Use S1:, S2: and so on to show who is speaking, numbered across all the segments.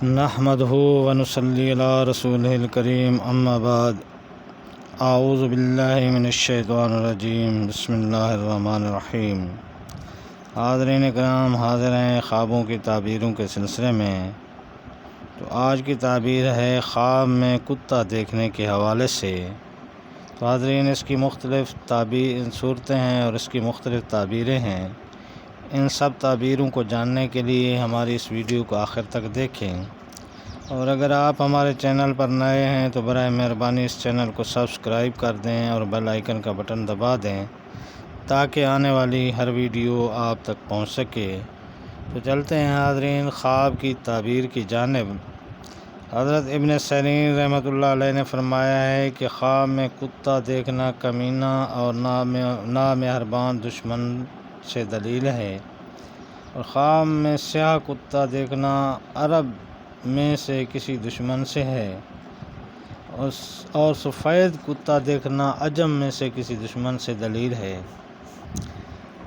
S1: نحمدہ ونصلی علی رسولہ الکریم اما بعد اعوذ باللہ من الشیطان الرجیم بسم اللہ الرحمن الرحیم۔ حاضرین کرام، حاضر ہیں خوابوں کی تعبیروں کے سلسلے میں۔ تو آج کی تعبیر ہے خواب میں کتا دیکھنے کے حوالے سے۔ تو حاضرین، اس کی مختلف صورتیں ہیں اور اس کی مختلف تعبیریں ہیں۔ ان سب تعبیروں کو جاننے کے لیے ہماری اس ویڈیو کو آخر تک دیکھیں، اور اگر آپ ہمارے چینل پر نئے ہیں تو برائے مہربانی اس چینل کو سبسکرائب کر دیں اور بیل آئیکن کا بٹن دبا دیں تاکہ آنے والی ہر ویڈیو آپ تک پہنچ سکے۔ تو چلتے ہیں حاضرین خواب کی تعبیر کی جانب۔ حضرت ابن سیرین رحمۃ اللہ علیہ نے فرمایا ہے کہ خواب میں کتا دیکھنا کمینہ اور نامہربان دشمن سے دلیل ہے، اور خواب میں سیاہ کتا دیکھنا عرب میں سے کسی دشمن سے ہے، اور سفید کتا دیکھنا عجم میں سے کسی دشمن سے دلیل ہے۔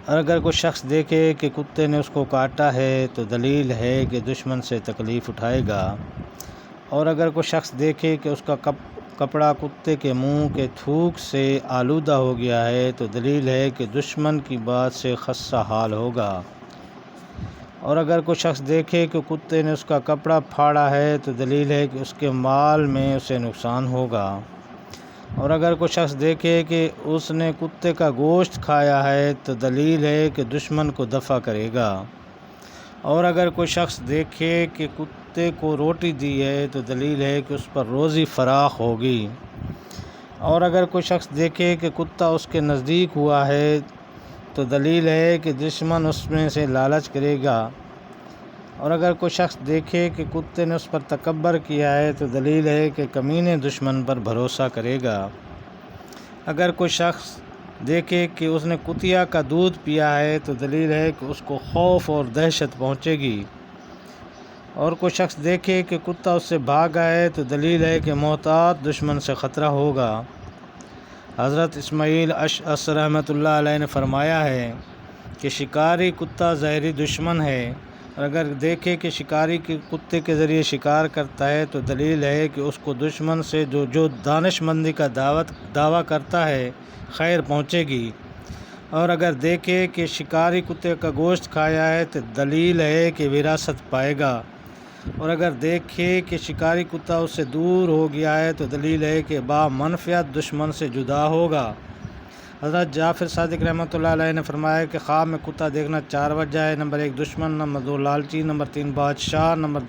S1: اور اگر کوئی شخص دیکھے کہ کتے نے اس کو کاٹا ہے تو دلیل ہے کہ دشمن سے تکلیف اٹھائے گا، اور اگر کوئی شخص دیکھے کہ اس کا کپڑا کتے کے منہ کے تھوک سے آلودہ ہو گیا ہے تو دلیل ہے کہ دشمن کی بات سے خستہ حال ہوگا، اور اگر کوئی شخص دیکھے کہ کتے نے اس کا کپڑا پھاڑا ہے تو دلیل ہے کہ اس کے مال میں اسے نقصان ہوگا، اور اگر کوئی شخص دیکھے کہ اس نے کتے کا گوشت کھایا ہے تو دلیل ہے کہ دشمن کو دفع کرے گا، اور اگر کوئی شخص دیکھے کہ کتے کو روٹی دی ہے تو دلیل ہے کہ اس پر روزی فراخ ہوگی، اور اگر کوئی شخص دیکھے کہ کتا اس کے نزدیک ہوا ہے تو دلیل ہے کہ دشمن اس میں سے لالچ کرے گا، اور اگر کوئی شخص دیکھے کہ کتے نے اس پر تکبر کیا ہے تو دلیل ہے کہ کمینے دشمن پر بھروسہ کرے گا، اگر کوئی شخص دیکھے کہ اس نے کتیا کا دودھ پیا ہے تو دلیل ہے کہ اس کو خوف اور دہشت پہنچے گی، اور کوئی شخص دیکھے کہ کتا اس سے بھاگا ہے تو دلیل ہے کہ محتاط دشمن سے خطرہ ہوگا۔ حضرت اسماعیل اشعث رحمۃ اللہ علیہ نے فرمایا ہے کہ شکاری کتا ظاہری دشمن ہے، اور اگر دیکھے کہ شکاری کے کتے کے ذریعے شکار کرتا ہے تو دلیل ہے کہ اس کو دشمن سے جو دانش مندی کا دعویٰ کرتا ہے خیر پہنچے گی، اور اگر دیکھے کہ شکاری کتے کا گوشت کھایا ہے تو دلیل ہے کہ وراثت پائے گا، اور اگر دیکھے کہ شکاری کتا اس سے دور ہو گیا ہے تو دلیل ہے کہ با منفعت دشمن سے جدا ہوگا۔ حضرت جعفر صادق رحمۃ اللہ علیہ نے فرمایا کہ خواب میں کتا دیکھنا 4 وجہ ہے: نمبر 1 دشمن، نمبر 2 لالچی، نمبر 3 بادشاہ، نمبر